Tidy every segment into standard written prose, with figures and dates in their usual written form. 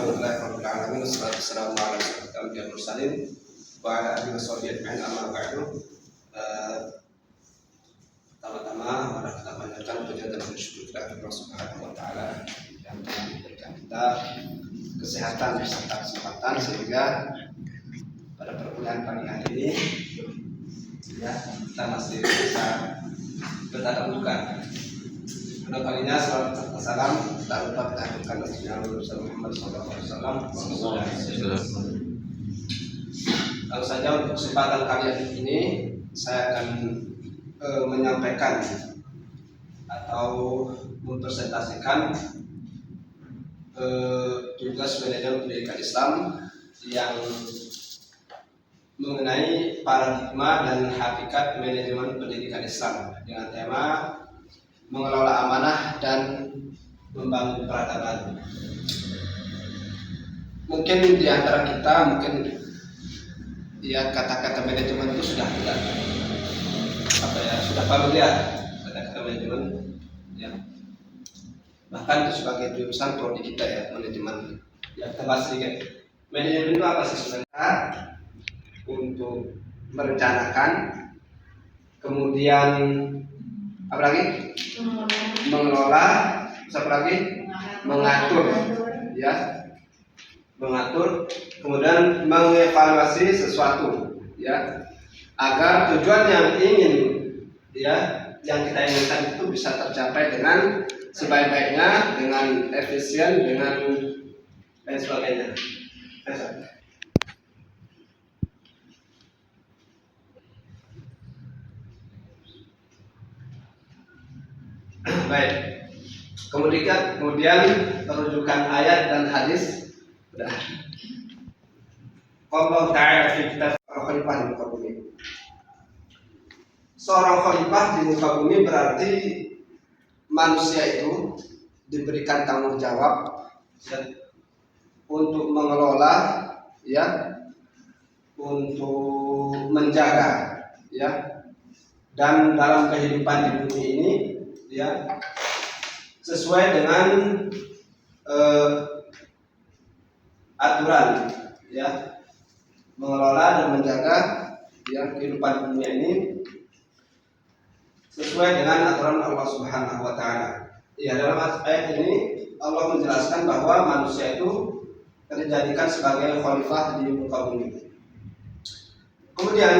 Alhamdulillahirabbil alamin wassalatu wassalamu ala asyrofil anbiya'i wal mursalin wa ala alihi washabihi ajma'in amma ba'du. Pertama-tama mari kita panjatkan puja dan syukur kepada Allah Subhanahu wa taala yang telah memberikan kita kesehatan serta kesempatan sehingga pada perkuliahan pagi hari ini kita masih bisa bertatap muka. Pada kalinya salam serta salam tak lupa kita haturkan Rasulullah Muhammad SAW. Lalu saja untuk kesempatan kali ini saya akan menyampaikan atau mempresentasikan tugas manajemen pendidikan Islam yang mengenai paradigma dan hakikat manajemen pendidikan Islam dengan tema mengelola amanah dan membangun peradaban. Mungkin di antara kita kata-kata manajemen itu sudah tidak sudah familiar kata-kata manajemen ya. Bahkan itu sebagai jurusan prodi kita ya, manajemen. Ya, kita bahas sedikit. Manajemen itu apa sih sebenarnya? Untuk merencanakan, kemudian apa lagi? Mengelola, apa lagi? Mengatur, ya, mengatur, kemudian mengevaluasi sesuatu, ya, agar tujuan yang kita inginkan itu bisa tercapai dengan sebaik-baiknya, dengan efisien, dengan lain sebagainya. Baik. Kemudian rujukan ayat dan hadis. Allah Ta'ala fi kitab khalifah di muka bumi. Seorang khalifah di muka bumi berarti manusia itu diberikan tanggung jawab untuk mengelola, ya, untuk menjaga, ya, dan dalam kehidupan di bumi ini, ya, sesuai dengan aturan, ya, mengelola dan menjaga, ya, kehidupan dunia ini sesuai dengan aturan Allah Subhanahu wa taala. Ya, dalam ayat ini Allah menjelaskan bahwa manusia itu dijadikan sebagai khalifah di muka bumi. Kemudian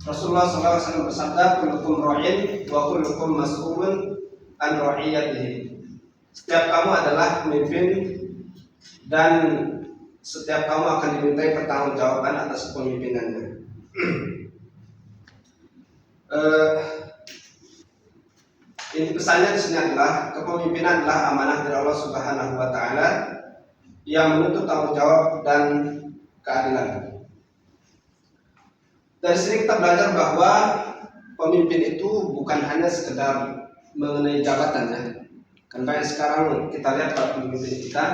Rasulullah SAW bersabda, "Kullukum ra'in wa kullukum mas'ulun an ra'iyatihi." Setiap kamu adalah pemimpin dan setiap kamu akan dimintai pertanggungjawaban atas kepemimpinannya. Ini pesannya di sini adalah kepemimpinan adalah amanah dari Allah Subhanahu wa taala yang menuntut tanggung jawab dan keadilan. Dari sini kita belajar bahwa pemimpin itu bukan hanya sekedar mengenai jabatannya. Kan banyak sekarang kita lihat para pemimpin kita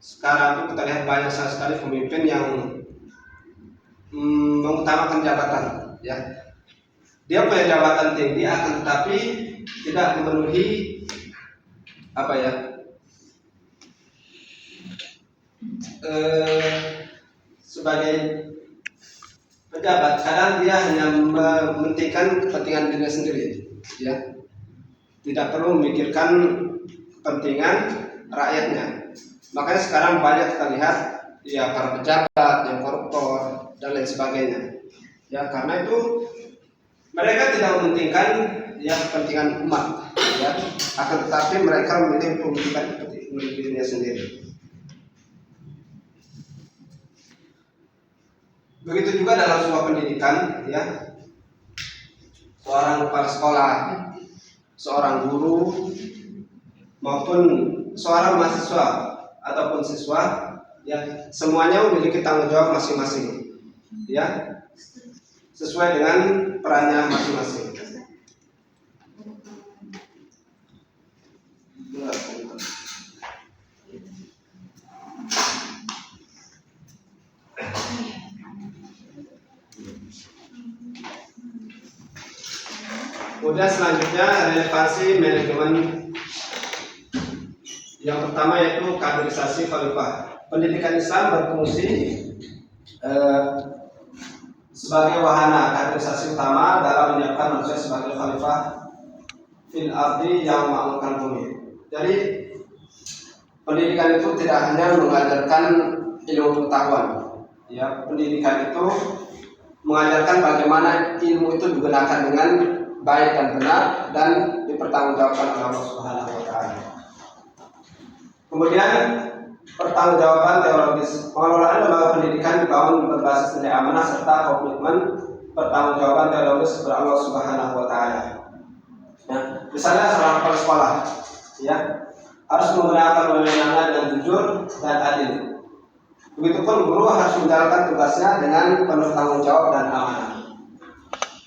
sekarang itu kita lihat banyak sekali pemimpin yang mengutamakan jabatan, ya. Dia punya jabatan tinggi akan tetapi tidak memenuhi sebagai pejabat, kadang dia hanya mementingkan kepentingan dirinya sendiri, ya, tidak perlu memikirkan kepentingan rakyatnya. Makanya sekarang banyak kita lihat, ya, para pejabat yang koruptor dan lain sebagainya, ya, karena itu mereka tidak mementingkan, ya, kepentingan umat, ya, akan tetapi mereka memilih untuk mementingkan kepentingan dirinya sendiri. Begitu juga dalam sebuah pendidikan, ya, seorang kepala sekolah, seorang guru, maupun seorang mahasiswa ataupun siswa, ya, semuanya memiliki tanggung jawab masing-masing, ya, sesuai dengan perannya masing-masing. Kemudian selanjutnya relevansi manajemen. Yang pertama yaitu kaderisasi khalifah. Pendidikan Islam berfungsi sebagai wahana kaderisasi utama dalam menyiapkan manusia sebagai khalifah fil ardi yang memakmurkan bumi. Jadi pendidikan itu tidak hanya mengajarkan ilmu pengetahuan, ya, pendidikan itu mengajarkan bagaimana ilmu itu digunakan dengan baik dan benar dan dipertanggungjawabkan oleh Allah Subhanahu wa taala. Kemudian pertanggungjawaban teologis. Pengelolaan lembaga pendidikan dibangun berbasis nilai amanah serta komitmen pertanggungjawaban teologis kepada Allah Subhanahu wa taala. Ya, misalnya seorang kepala sekolah, ya, harus menggunakan wewenangnya dengan jujur dan adil. Begitupun guru harus menjalankan tugasnya dengan penuh tanggung jawab dan amanah.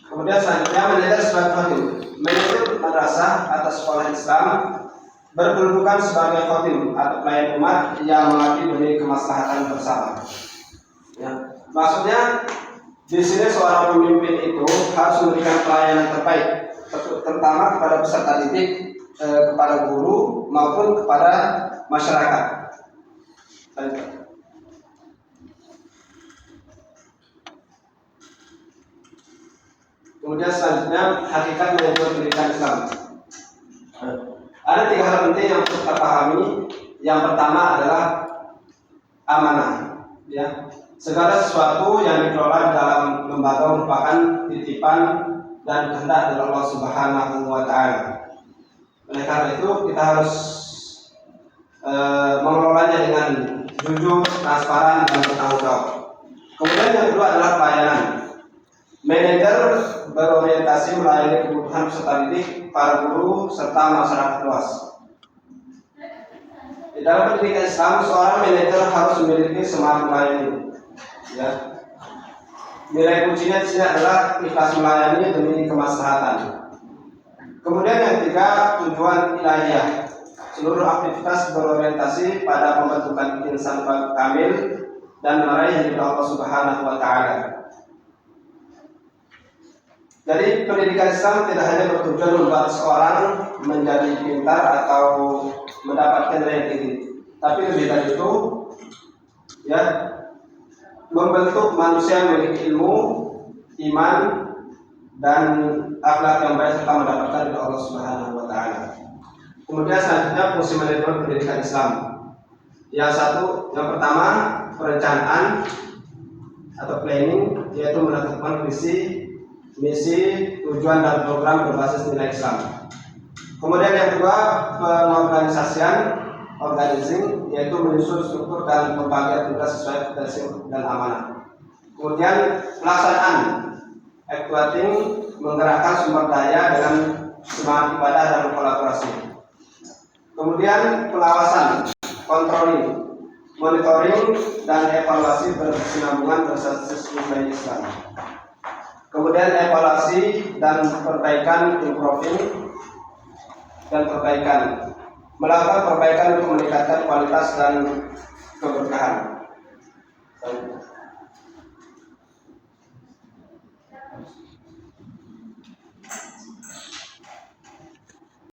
Kemudian selanjutnya manajer sebagai khatim. Manajer madrasah atau sekolah Islam berkedudukan sebagai khatim atau pelayan umat yang mengabdi demi kemaslahatan bersama. Ya, maksudnya di sini seorang pemimpin itu harus memberikan pelayanan terbaik, terutama kepada peserta didik, kepada guru maupun kepada masyarakat. Kemudian selanjutnya hakikat manajemen pendidikan Islam. Ada 3 hal penting yang harus kita pahami. Yang pertama adalah amanah. Ya, segala sesuatu yang dikelola dalam lembaga merupakan titipan dan kehendak dari Allah Subhanahu wa taala. Oleh karena itu kita harus mengelolanya dengan jujur, transparan dan bertanggung jawab. Kemudian yang kedua adalah pelayanan. Manajer berorientasi melayani kebutuhan peserta didik, para guru serta masyarakat luas. Di dalam pendidikan Islam, seorang manajer harus memiliki semangat melayani. Ya. Nilai kuncinya di sini adalah ikhlas melayani demi kemaslahatan. Kemudian yang ketiga, tujuan ilahiyah. Seluruh aktivitas berorientasi pada pembentukan insan kamil dan meraih ridha Allah Subhanahu wa taala. Jadi pendidikan Islam tidak hanya bertujuan membuat seorang menjadi pintar atau mendapatkan nilai yang tinggi, tapi lebih dari itu, ya, membentuk manusia yang memiliki ilmu, iman, dan akhlak yang baik serta mendapatkan ridha Allah Subhanahu wa taala. Kemudian selanjutnya fungsi manajemen pendidikan Islam. Yang pertama perencanaan atau planning, yaitu menentukan visi, misi, tujuan dan program berbasis nilai Islam. Kemudian yang kedua pengorganisasian, organizing, yaitu menyusun struktur dan pembagian tugas sesuai potensi dan amanah. Kemudian pelaksanaan, equating, menggerakkan sumber daya dengan semangat ibadah dan kolaborasi. Kemudian pengawasan, controlling, monitoring dan evaluasi berkesinambungan berbasis nilai Islam. Kemudian evaluasi dan perbaikan, improving dan perbaikan, melakukan perbaikan untuk meningkatkan kualitas dan keberkahan.